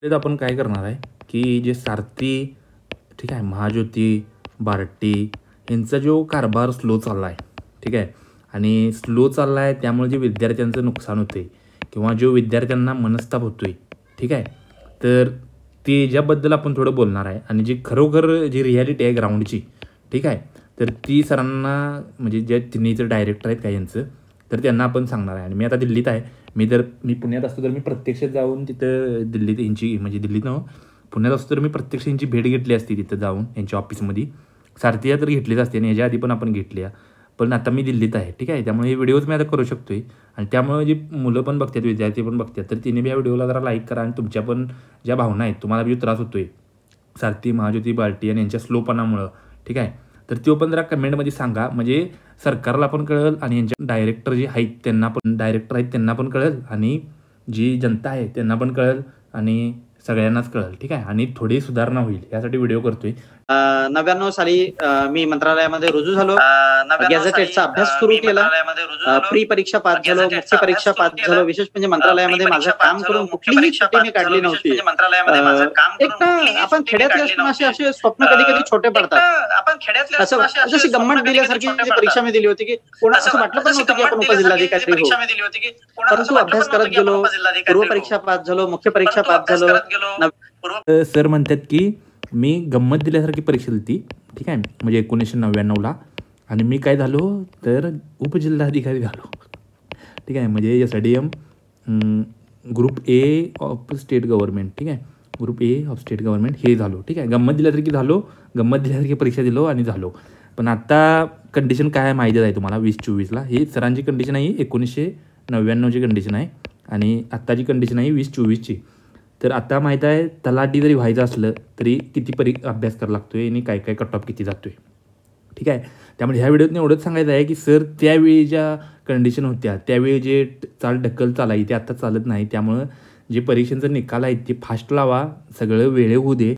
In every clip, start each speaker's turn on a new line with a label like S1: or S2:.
S1: तर आपण काय करणार आहे की जे सारथी ठीक आहे, महाज्योती, बार्टी यांचा जो कारभार स्लो चालला आहे ठीक आहे, आणि स्लो चालला आहे त्यामुळे जे विद्यार्थ्यांचं नुकसान होते किंवा जो विद्यार्थ्यांना मनस्ताप होतोय ठीक आहे, तर त्याच्याबद्दल आपण थोडं बोलणार आहे. आणि जी खरोखर जी रिॲलिटी आहे ग्राउंडची ठीक आहे, तर ती सरांना म्हणजे जे तिन्हीचं डायरेक्टर आहेत काय यांचं, तर त्यांना आपण सांगणार आहे. आणि मी आता दिल्लीत आहे. मी पुण्यात असतो तर मी प्रत्यक्ष जाऊन तिथं दिल्लीत यांची म्हणजे दिल्लीत न पुण्यात असतो तर मी प्रत्यक्ष यांची भेट घेतली असती तिथं जाऊन यांच्या ऑफिसमध्ये. सारथीला तर घेतलीच असते आणि ह्याच्या आधी पण आपण घेतली आहे. पण आता मी दिल्लीत आहे ठीक आहे, त्यामुळे हे व्हिडिओज मी आता करू शकतो आहे. आणि त्यामुळे जी मुलं पण बघतात, विद्यार्थी पण बघतात, तर तिने बी या व्हिडिओला जरा लाईक करा. आणि तुमच्या पण ज्या भावना आहेत, तुम्हाला जो त्रास होतो आहे सारथी, महाज्योती, बार्टी आणि यांच्या स्लोपणामुळं ठीक आहे, तर तो पण जरा कमेंटमध्ये सांगा. म्हणजे सरकारला पण कळेल आणि यांच्या डायरेक्टर जे आहेत त्यांना पण कळेल आणि जी जनता आहे त्यांना पण कळेल आणि सगळ्यांनाच कळेल ठीक आहे, आणि थोडी सुधारणा होईल यासाठी व्हिडिओ करतोय.
S2: 99 साली मी मंत्रालयामध्ये रुजू झालो. गॅझेटेडचा अभ्यास सुरू केला. प्री परीक्षा पास झालो, मुख्य परीक्षा पास झालो. विशेष म्हणजे मंत्रालयामध्ये माझं काम करून कुठलीही सुट्टी मी काढली नव्हती. एक आपण खेड्यातल्या असे स्वप्न कधी कधी छोटे पडतात. असं जशी गंमत दिल्यासारखी परीक्षा मी दिली होती की कोणा असं वाटलं पण नव्हतं की आपण उपजिल्हाधिकारी हो. परंतु अभ्यास करत गेलो, पूर्व परीक्षा पास झालो, मुख्य परीक्षा पास झालो.
S1: सर म्हणतात की मी गंमत दिल्यासारखी परीक्षा दिली ठीक आहे, म्हणजे 1999ला. आणि मी काय झालो तर उपजिल्हाधिकारी झालो ठीक आहे, म्हणजे SDM group A of state government ठीक आहे, group A of state government हे झालो ठीक आहे. गंमत दिल्यासारखी परीक्षा दिलो आणि झालो. पण आता कंडिशन काय आहे माहिती आहे तुम्हाला, 2024ला ही सरांची कंडिशन आहे, 1999ची कंडिशन आहे आणि आत्ताची कंडिशन आहे 2024ची. तर आता माहीत आहे तलाठी जरी व्हायचं असलं तरी किती अभ्यास करायला लागतो आहे आणि काय काय कट ऑफ किती जातो आहे ठीक आहे. त्यामुळे ह्या व्हिडिओतनं एवढंच सांगायचं आहे की सर त्यावेळी ज्या कंडिशन होत्या त्यावेळी जे ढकल चालाय ते आता चालत नाही. त्यामुळं जे परीक्षांचं निकाल आहेत ते फास्ट लावा, सगळं वेळे होऊ दे.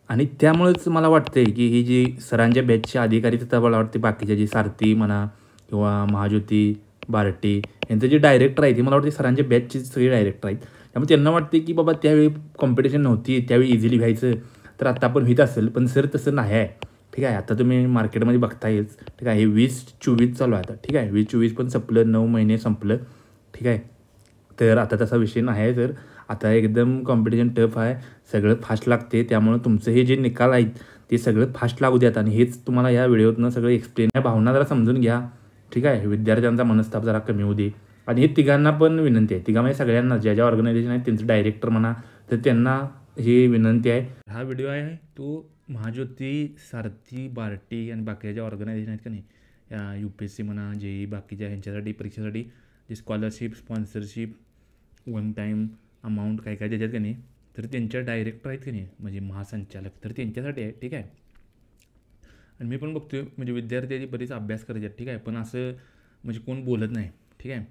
S1: आणि त्यामुळेच मला वाटतं आहे की ही जी सरांच्या बॅचच्या अधिकारी तर मला वाटते बाकीच्या जी सारथी म्हणा किंवा महाज्योती, बार्टी यांचं जे डायरेक्टर आहे ते मला वाटते सरांच्या बॅचचे सगळे डायरेक्टर आहेत. त्यामुळे त्यांना वाटते की बाबा त्यावेळी कॉम्पिटिशन नव्हती, त्यावेळी इझिली व्हायचं, तर आता आपण होत असेल. पण सर तसं नाही आहे ठीक आहे. आता तुम्ही मार्केटमध्ये बघतायच ठीक आहे, हे 2024 चालू आहे आता ठीक आहे, 2024 पण संपलं, 9 महिने संपलं ठीक आहे. तर आता तसा विषय नाही आहे. तर आता एकदम कॉम्पिटिशन टफ आहे, सगळं फास्ट लागते. त्यामुळं तुमचं हे जे निकाल आहेत ते सगळं फास्ट लागू द्यात. आणि हेच तुम्हाला या व्हिडिओतनं सगळं एक्सप्लेन, या भावना जरा समजून घ्या ठीक आहे. विद्यार्थ्यांचा मनस्ताप जरा कमी होऊ दे. आणि हे तिघांना पण विनंती आहे, तिघांमध्ये सगळ्यांना ज्या ज्या ऑर्गनायझेशन आहेत त्यांचं डायरेक्टर म्हणा तर त्यांना ही विनंती आहे. हा व्हिडिओ आहे तो महाज्योती, सारथी, बार्टी आणि बाकीच्या ज्या ऑर्गनायझेशन आहेत का नाही, या UPSC म्हणा, JEE बाकीच्या ह्यांच्यासाठी परीक्षेसाठी जे scholarship, sponsorship, one time amount काय काय त्याच्यात का नाही, तर त्यांच्या डायरेक्टर आहेत का नाही म्हणजे महासंचालक, तर त्यांच्यासाठी आहे ठीक आहे. आणि मी पण बघतोय म्हणजे विद्यार्थ्यांची बरीच अभ्यास करायचे ठीक आहे, पण असं म्हणजे कोण बोलत नाही ठीक आहे.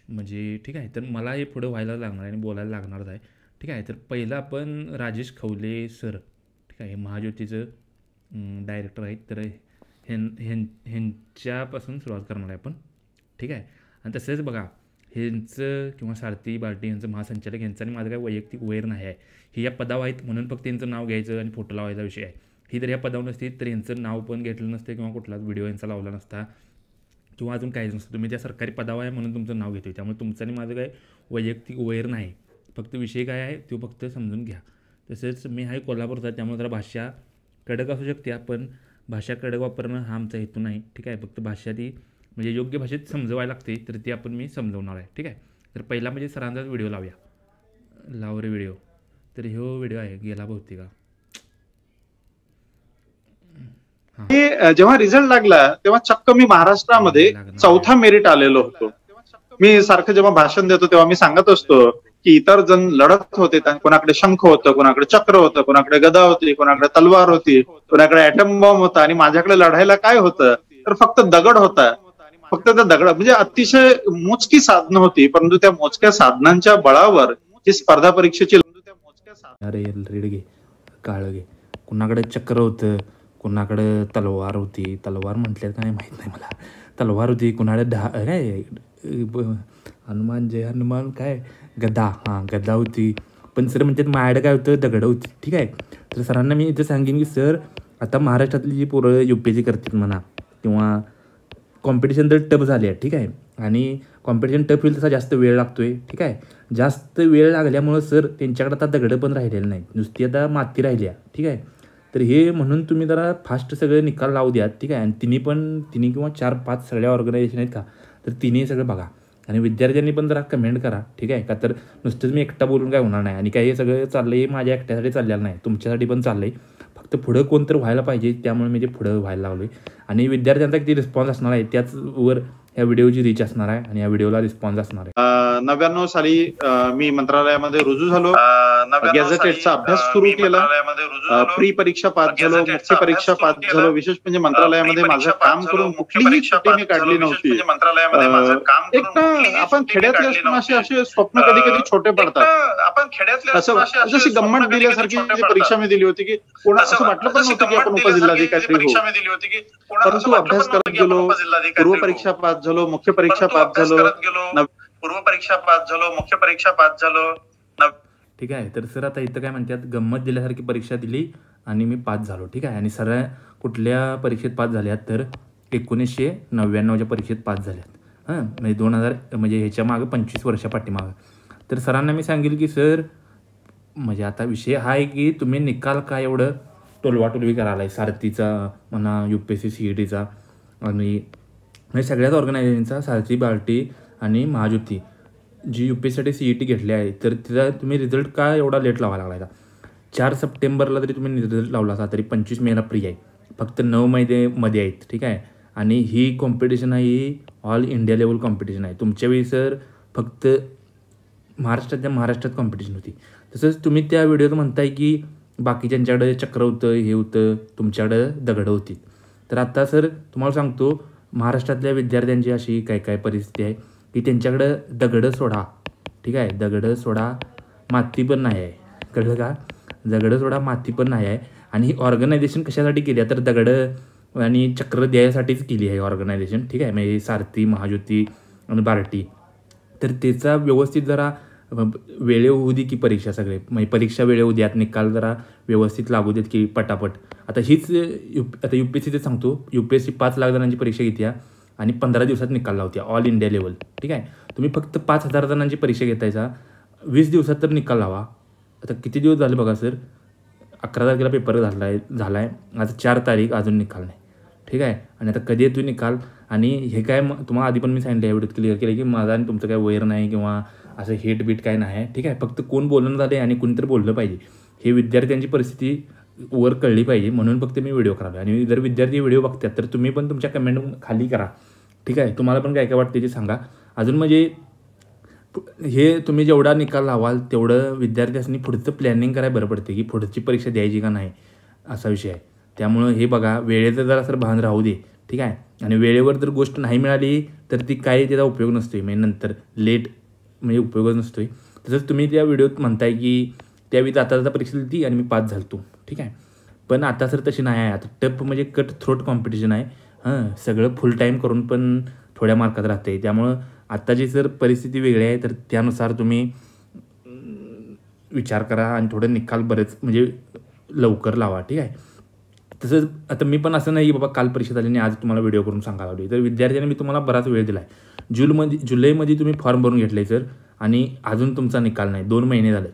S1: म्हणजे ठीक आहे, तर मला हे पुढं व्हायला लागणार आहे आणि बोलायला लागणारच आहे ठीक आहे. तर पहिलं आपण राजेश खवले सर ठीक आहे, हे महाज्योतीचं डायरेक्टर आहेत, तर ह्यांच्यापासून सुरुवात करणार आहे आपण ठीक आहे. आणि तसंच बघा ह्यांचं किंवा सारथी, बार्टी यांचं महासंचालक यांचं आणि माझं काय वैयक्तिक वैर नाही आहे. हे या पदावर आहेत म्हणून फक्त यांचं नाव घ्यायचं आणि फोटो लावायचा विषय आहे. ही जर ह्या पदावर नसते तर यांचं नाव पण घेतलं नसतं किंवा कुठलाच व्हिडिओ यांचा लावला नसता किंवा अजून काहीच नसतं. तुम्ही त्या सरकारी पदावर आहे म्हणून तुमचं नाव घेतो, त्यामुळे तुमचं आणि माझं काय वैयक्तिक वैर नाही. फक्त विषय काय आहे तो फक्त समजून घ्या. तसेच मी आहे कोल्हापूरचा, त्यामुळे जरा भाषा कडक असू शकते, पण भाषा कडक वापरणं हा आमचा हेतू नाही ठीक आहे. फक्त भाषा ती म्हणजे योग्य भाषेत समजवायला लागते, तर ती आपण मी समजवणार आहे ठीक आहे. तर पहिला म्हणजे सरांचाच व्हिडिओ लाव रे व्हिडिओ. तर ह्यो व्हिडिओ आहे गेला बहुतेक
S3: जेव्हा रिझल्ट लागला तेव्हा चक्क मी महाराष्ट्रामध्ये 4था मेरिट आलेलो होतो. मी सारखं जेव्हा भाषण देतो तेव्हा मी सांगत असतो की इतर जण लढत होते, कोणाकडे शंख होतं, कोणाकडे चक्र होतं, कोणाकडे गदा होती, कोणाकडे तलवार होती, कोणाकडे ॲटम बॉम्ब होता, आणि माझ्याकडे लढायला काय होतं तर फक्त दगड होता. फक्त त्या दगड म्हणजे अतिशय मोजकी साधनं होती, परंतु त्या मोजक्या साधनांच्या बळावर ही स्पर्धा परीक्षेची
S1: अरे रेडगे काळ घे, कुणाकडे चक्र होतं, कुणाकडे तलवार होती, तलवार म्हटल्यात काय माहीत नाही मला, तलवार होती, कुणाकडे काय हनुमान जय हनुमान काय गदा, हां गदा होती, पण सर म्हणतात माझ्याकडे काय होतं दगडं होती. ठीक आहे. तर सरांना मी इथं सांगेन की सर आता महाराष्ट्रातली जी पोरं UPSC करतात म्हणा किंवा कॉम्पिटिशन तर टफ झाली आहे. ठीक आहे. आणि कॉम्पिटिशन टफ होईल तसा जास्त वेळ लागतो आहे. ठीक आहे. जास्त वेळ लागल्यामुळं सर त्यांच्याकडे आता दगडं पण राहिलेलं नाही, नुसती आता माती राहिली आहे. ठीक आहे. तर हे म्हणून तुम्ही जरा फास्ट सगळे निकाल लावू द्या. ठीक आहे. आणि तिन्ही किंवा 4-5 सगळ्या ऑर्गनायझेशन आहेत का, तर तिन्ही सगळं बघा. आणि विद्यार्थ्यांनी पण जरा कमेंट करा. ठीक आहे. का तर नुसतंच मी एकटा बोलून काय होणार नाही. आणि काही हे सगळं चाललं आहे माझ्या एकट्यासाठी चाललेलं नाही, तुमच्यासाठी पण चाललं आहे. फक्त पुढं कोण तर व्हायला पाहिजे, त्यामुळे मी ते पुढं व्हायला लागलो आहे. आणि विद्यार्थ्यांचा किती रिस्पॉन्स असणार आहे त्याचवर या व्हिडिओची रीच असणार आहे आणि या व्हिडिओला रिस्पॉन्स असणार आहे.
S3: 99 साली मी मंत्रालयामध्ये रुजू झालो. गॅझेटेडचा अभ्यास सुरू केला. प्री परीक्षा पास झालो, मुख्य परीक्षा पास झालो. विशेष म्हणजे मंत्रालयामध्ये माझं काम करून कुठलीही सुट्टी मी काढली नव्हती. एक आपण खेड्यातले असताना असे स्वप्न कधी कधी छोटे पडतात. असं जशी गंमत दिल्यासारखी परीक्षा मी दिली होती की कोणा असं वाटलं पण नव्हतं की आपण उपजिल्हाधिकारी होऊ. परंतु अभ्यास करत गेलो, पूर्व परीक्षा पास झालो, मुख्य परीक्षा पास झालो,
S2: पूर्व परीक्षा पास झालो, मुख्य परीक्षा पास झालो.
S1: ठीक आहे. तर सर आता इथं काय म्हणतात, गंमत दिल्यासारखी परीक्षा दिली आणि मी पास झालो. ठीक आहे. आणि सर कुठल्या परीक्षेत पास झाल्यात, तर 1999च्या परीक्षेत पास झाल्यात. म्हणजे 2000 म्हणजे ह्याच्या मागं 25 वर्षा पाठीमागं. तर सरांना मी सांगेल की सर म्हणजे आता विषय हा आहे की तुम्ही निकाल काय एवढं टोलवाटोलवी करायला आहे, सारथीचा म्हणा, UPSC CETचा आणि म्हणजे सगळ्याच ऑर्गनायझेशनचा, सारथी, बार्टी आणि महाज्योती जी UPSCसाठी CET घेतली आहे, तर तिचा तुम्ही रिझल्ट का एवढा लेट लावायला लागला. 4 सप्टेंबरला जरी तुम्ही रिझल्ट लावला असा तरी 25 मेला फ्री आहे. फक्त 9 मध्ये आहेत. ठीक आहे. आणि ही कॉम्पिटिशन आहे, ही ऑल इंडिया लेवल कॉम्पिटिशन आहे. तुमच्या वेळी सर फक्त महाराष्ट्रात कॉम्पिटिशन होती. तसंच तुम्ही त्या व्हिडिओत म्हणताय की बाकीच्यांच्याकडे चक्र होतं, हे होतं, तुमच्याकडं दगडं होती. तर आता सर तुम्हाला सांगतो, महाराष्ट्रातल्या विद्यार्थ्यांची अशी काय परिस्थिती आहे की त्यांच्याकडं दगडं सोडा. ठीक आहे. दगडं सोडा, माती पण नाही आहे. कळलं का? दगडं सोडा, माती पण नाही आहे. आणि ही ऑर्गनायझेशन कशासाठी केली आहे, तर दगडं आणि चक्र द्यायसाठीच केली आहे ऑर्गनायझेशन. ठीक आहे. म्हणजे सारथी, महाज्योती आणि बार्टी. तर त्याचा व्यवस्थित जरा वेळे होऊ दे की परीक्षा सगळे, म्हणजे परीक्षा वेळे होऊ द्यात, निकाल जरा व्यवस्थित लागू देत की पटापट. आता हीच आता UPSCचं सांगतो, UPSC 5 लाख जणांची परीक्षा घेते आणि 15 दिवसात निकाल लावते ऑल इंडिया लेवल. ठीक आहे. तुम्ही फक्त 5,000 जणांची परीक्षा घेतायचा, 20 दिवसात तर निकाल लावा. आता किती दिवस झाले बघा सर, 11 तारखेला पेपर झाला आहे, आज 4 तारीख, अजून निकाल नाही. ठीक आहे. आणि आता कधी येतो निकाल. आणि हे काय तुम्हाला आधी पण मी सांगितलं, एवढं क्लिअर केलं की माझा आणि तुमचं काय वैर नाही किंवा असं हेट बीट काय नाही आहे. ठीक आहे. फक्त कोण बोलणं झालं आणि कोणीतरी बोललं पाहिजे, हे विद्यार्थ्यांची परिस्थिती वर कळली पाहिजे, म्हणून फक्त मी व्हिडिओ करावे. आणि जर विद्यार्थी व्हिडिओ बघतात तर तुम्ही पण तुमच्या कमेंट खाली करा. ठीक आहे. तुम्हाला पण काय वाटते ते सांगा. अजून म्हणजे हे तुम्ही जेवढा निकाल लावाल तेवढं विद्यार्थ्यांनी पुढचं प्लॅनिंग करायला बरं पडते की पुढची परीक्षा द्यायची का नाही, असा विषय आहे. त्यामुळं हे बघा, वेळेचं जरा सर भान राहू दे. ठीक आहे. आणि वेळेवर जर गोष्ट नाही मिळाली तर ती काही त्याचा उपयोग नसतो, म्हणजे नंतर लेट म्हणजे उपयोगच नसतो. तसंच तुम्ही त्या व्हिडिओत म्हणताय की त्यावेळी जाता परीक्षा दिली आणि मी पास झालतो. ठीक आहे. पण आता सर तशी नाही आहे. आता टप म्हणजे कट थ्रोट कॉम्पिटिशन आहे. सगळं फुल टाईम करून पण थोड्या मार्कात राहते. त्यामुळं आत्ताची सर परिस्थिती वेगळी आहे, तर त्यानुसार तुम्ही विचार करा आणि थोडं निकाल बरेच म्हणजे लवकर लावा. ठीक आहे. तसंच आता मी पण असं नाही बाबा काल परीक्षा झाली आणि आज तुम्हाला व्हिडिओ करून सांगायला लावली, तर विद्यार्थ्यांनी मी तुम्हाला बराच वेळ दिला आहे. जुलैमध्ये तुम्ही फॉर्म भरून घेतले सर आणि अजून तुमचा निकाल नाही, 2 महिने झालेत.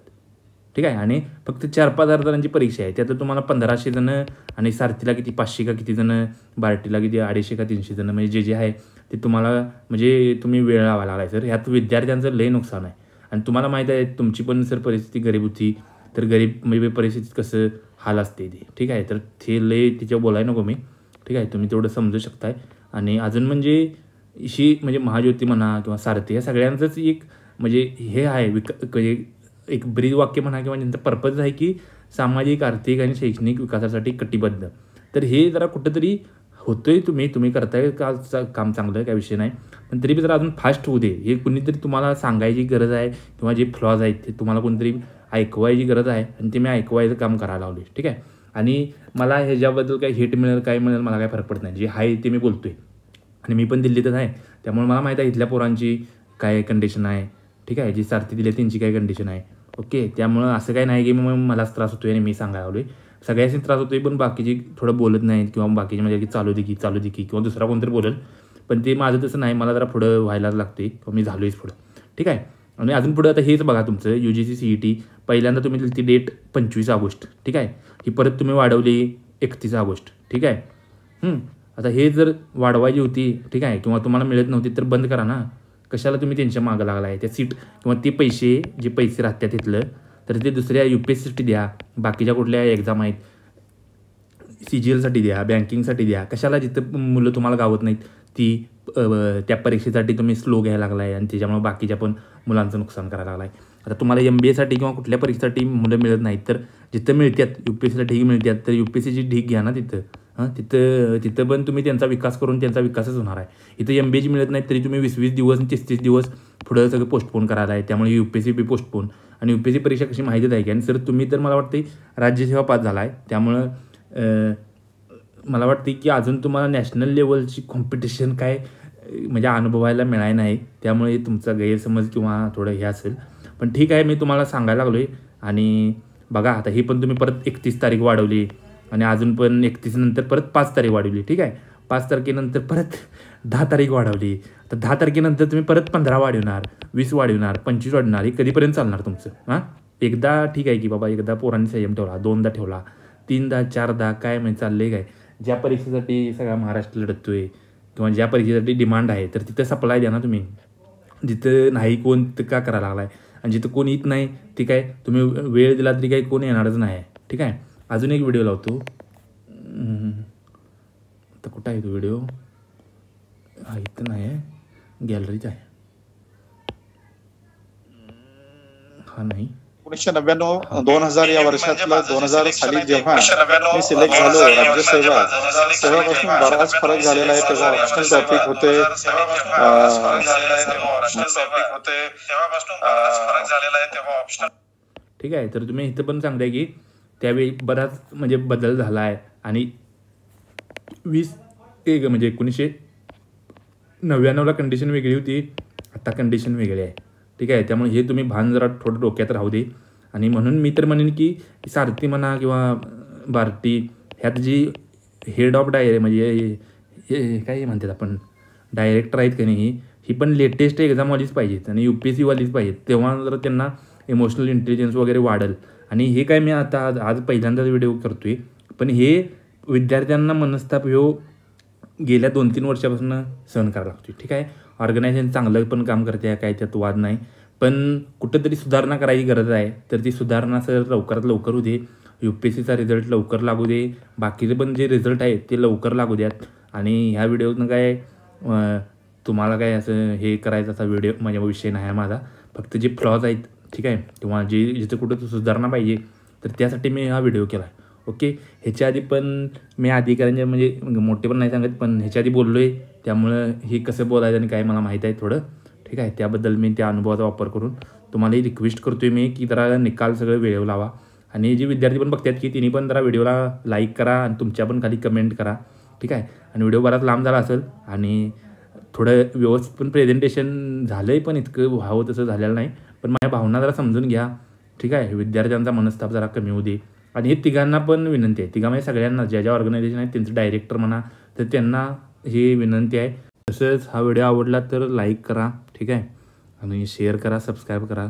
S1: ठीक आहे. आणि फक्त 4-5 जणांची परीक्षा आहे, त्यात तुम्हाला 1500 जणं आणि सारथीला किती 500 का किती जणं, बार्टीला किती 250 का 300 जणं, म्हणजे जे आहे ते तुम्हाला म्हणजे तुम्ही वेळ लावायला लागला आहे सर. ह्यात विद्यार्थ्यांचं लय नुकसान आहे. आणि तुम्हाला माहीत आहे तुमची पण सर परिस्थिती गरीब होती, तर गरीब म्हणजे परिस्थितीत कसं हाल असते ते. ठीक आहे. तर ते लय तिच्यावर बोलाय नको मी. ठीक आहे. तुम्ही तेवढं समजू शकताय. आणि अजून म्हणजे म्हणजे महाज्योती म्हणा किंवा सारथी, या सगळ्यांचंच एक म्हणजे हे आहे म्हणजे एक ब्रीद वाक्य म्हणा किंवा ज्यांचा पर्पज आहे की सामाजिक, आर्थिक आणि शैक्षणिक विकासासाठी कटिबद्ध. तर हे जरा कुठंतरी होतोय, तुम्ही करताय काम चांगलं, काय विषय नाही. पण तरी जरा अजून फास्ट होऊ दे. हे कुणीतरी तुम्हाला सांगायची गरज आहे किंवा जे फ्लॉज आहेत ते तुम्हाला कोणतरी ऐकवायची गरज आहे आणि ते मी ऐकवायचं काम करायला लावले. ठीक आहे. आणि मला ह्याच्याबद्दल काही हिट मिळेल काय मिळेल मला काय फरक पडत नाही, जे आहे ते मी बोलतोय. आणि मी पण दिल्लीतच आहे, त्यामुळे मला माहीत आहे इथल्या पोरांची काय कंडिशन आहे. ठीक आहे. जी सारथी दिली त्यांची काय कंडिशन आहे, ओके. त्यामुळं असं काही नाही की मग मलाच त्रास होतो आहे आणि मी सांगायला आलो आहे. सगळ्यांनी त्रास होतो आहे, पण बाकीची थोडं बोलत नाहीत किंवा बाकीचे म्हणजे की चालू दे की किंवा दुसरा कोणतरी बोलेल. पण ते माझं तसं नाही, मला जरा पुढं व्हायलाच लागते किंवा मी झालो आहेच पुढं. ठीक आहे. आणि अजून पुढं आता हेच बघा तुमचं UGC CET पहिल्यांदा तुम्ही दिली ती डेट 25 ऑगस्ट. ठीक आहे. ही परत तुम्ही वाढवली 31 ऑगस्ट. ठीक आहे. आता हे जर वाढवायची होती, ठीक आहे, किंवा तुम्हाला मिळत नव्हती तर बंद करा ना. कशाला तुम्ही त्यांच्या मागं लागला आहे? त्या सीट किंवा ते पैसे जे पैसे राहतात तिथलं तर ते दुसऱ्या UPSCसाठी द्या, बाकीच्या कुठल्या एक्झाम आहेत CGLसाठी द्या, बँकिंगसाठी द्या. कशाला जिथं मुलं तुम्हाला गावत नाहीत ती त्या परीक्षेसाठी तुम्ही स्लो घ्यायला लागला आहे आणि त्याच्यामुळे बाकीच्या पण मुलांचं नुकसान करायला लागला आहे. आता तुम्हाला MBAसाठी किंवा कुठल्या परीक्षेसाठी मुलं मिळत नाहीत तर जिथं मिळतात UPSCला ढीग मिळतात तर UPSCची ढीग घ्या ना तिथं. तिथं पण तुम्ही त्यांचा विकास करून त्यांचा विकासच होणार आहे. इथं MBAची मिळत नाही तरी तुम्ही 20-20 दिवस 30-30 दिवस पुढं सगळं पोस्टपोन करायला आहे. त्यामुळे UPSC बी पोस्टपोन आणि UPSC परीक्षा कशी माहितीच आहे की. आणि सर तुम्ही तर मला वाटते राज्यसेवा पास झाला आहे. त्यामुळं मला वाटते की अजून तुम्हाला नॅशनल लेवलची कॉम्पिटिशन काय म्हणजे अनुभवायला मिळाय नाही. त्यामुळे तुमचा गैरसमज किंवा थोडं हे असेल. पण ठीक आहे, मी तुम्हाला सांगायला लागलो आहे. आणि बघा आता हे पण तुम्ही परत 31 तारीख वाढवली आणि अजून पण 31 नंतर परत 5 तारीख वाढवली. ठीक आहे. 5 तारखेनंतर परत 10 तारीख वाढवली. तर 10 तारखेनंतर तुम्ही परत 15 वाढवणार, 20 वाढवणार, 25 वाढवणार. हे कधीपर्यंत चालणार तुमचं? एकदा ठीक आहे की बाबा, एकदा पोरांनी संयम ठेवला, 2दा ठेवला, 3दा 4दा काय म्हणजे चाललं आहे काय? ज्या परीक्षेसाठी सगळा महाराष्ट्र लढतो आहे किंवा ज्या परीक्षेसाठी डिमांड आहे तर तिथं सप्लाय द्या ना तुम्ही. जिथं नाही कोण तिथं का करायला लागला आहे? आणि जिथं कोण येत नाही ते काय तुम्ही वेळ दिला तरी काही कोण येणारच नाही आहे. ठीक आहे. अजून एक व्हिडिओ लावतो. तर कुठं आहे तो व्हिडिओ? हा इथं नाही आहे, गॅलरीच आहे. हा नाही.
S3: 1999-2000 या वर्षातलं 2000 साली जेव्हा मी सिलेक्ट झालो राज्यसेवा तेव्हापासून बराच फरक झालेला आहे. तेव्हा ऑप्शनल टॉपिक होते.
S1: ठीक आहे. तर तुम्ही इथं पण सांगताय की त्यावेळी बराच म्हणजे बदल झाला आहे आणि 1999ला कंडिशन वेगळी होती, आता कंडिशन वेगळी आहे. ठीक आहे. त्यामुळे हे तुम्ही भान जरा थोडं डोक्यात राहू दे. आणि म्हणून मी तर म्हणेन की सारथी म्हणा किंवा भारती ह्यात जी हेड ऑफ म्हणजे हे काय म्हणतात आपण डायरेक्टर आहेत का नाही, ही पण लेटेस्ट एक्झामवालीच पाहिजेत आणि UPSCवालीच पाहिजेत. तेव्हा जर त्यांना इमोशनल इंटेलिजन्स वगैरे वाढेल. आणि हे काय मी आता आज पहिल्यांदाच व्हिडिओ करतो आहे, पण हे विद्यार्थ्यांना मनस्ताप गेल्या 2-3 वर्षापासून सहन करायला लागतो. ठीक आहे. ऑर्गनायझेशन चांगलं पण काम करते, काय त्यात वाद नाही, पण कुठंतरी सुधारणा करायची गरज आहे. तर ती सुधारणा सर लवकरात लवकर होऊ दे. UPSCचा रिझल्ट लवकर लागू दे. बाकीचे पण जे रिझल्ट आहेत ते लवकर लागू द्यात. आणि ह्या व्हिडिओतनं काय तुम्हाला काय असं हे करायचं असा व्हिडिओ म्हणजे विषय नाही आहे माझा. फक्त जे फ्लॉज आहेत, ठीक आहे, किंवा जे जिथं कुठं सुधारणा पाहिजे तर त्यासाठी मी हा व्हिडिओ केला आहे. ओके. ह्याच्या आधी पण मी अधिकाऱ्यांच्या म्हणजे मोठे पण नाही सांगत, पण ह्याच्या आधी बोललो आहे. त्यामुळं हे कसं बोलायचं आणि काय मला माहीत आहे थोडं. ठीक आहे. त्याबद्दल मी त्या अनुभवाचा वापर करून तुम्हालाही रिक्वेस्ट करतो आहे मी की जरा निकाल सगळं वेळेवर लावा. आणि जे विद्यार्थी पण बघतात की तिने पण जरा व्हिडिओला लाईक करा आणि तुमच्या पण खाली कमेंट करा. ठीक आहे. आणि व्हिडिओ बराच लांब झाला असेल आणि थोडं व्यवस्थित पण प्रेझेंटेशन झालं आहे, पण इतकं व्हावं तसं झालेलं नाही. पण माझ्या भावना जरा समजून घ्या. ठीक आहे. विद्यार्थ्यांचा मनस्ताप जरा कमी होऊ दे. आणि हे तिघांना पण विनंती आहे, तिघा म्हणजे सगळ्यांना ज्या ज्या ऑर्गनायझेशन आहेत त्यांचं डायरेक्टर म्हणा तर त्यांना ही विनंती आहे. तसंच हा व्हिडिओ आवडला तर लाईक करा. ठीक आहे. आणि शेअर करा, सबस्क्राईब करा.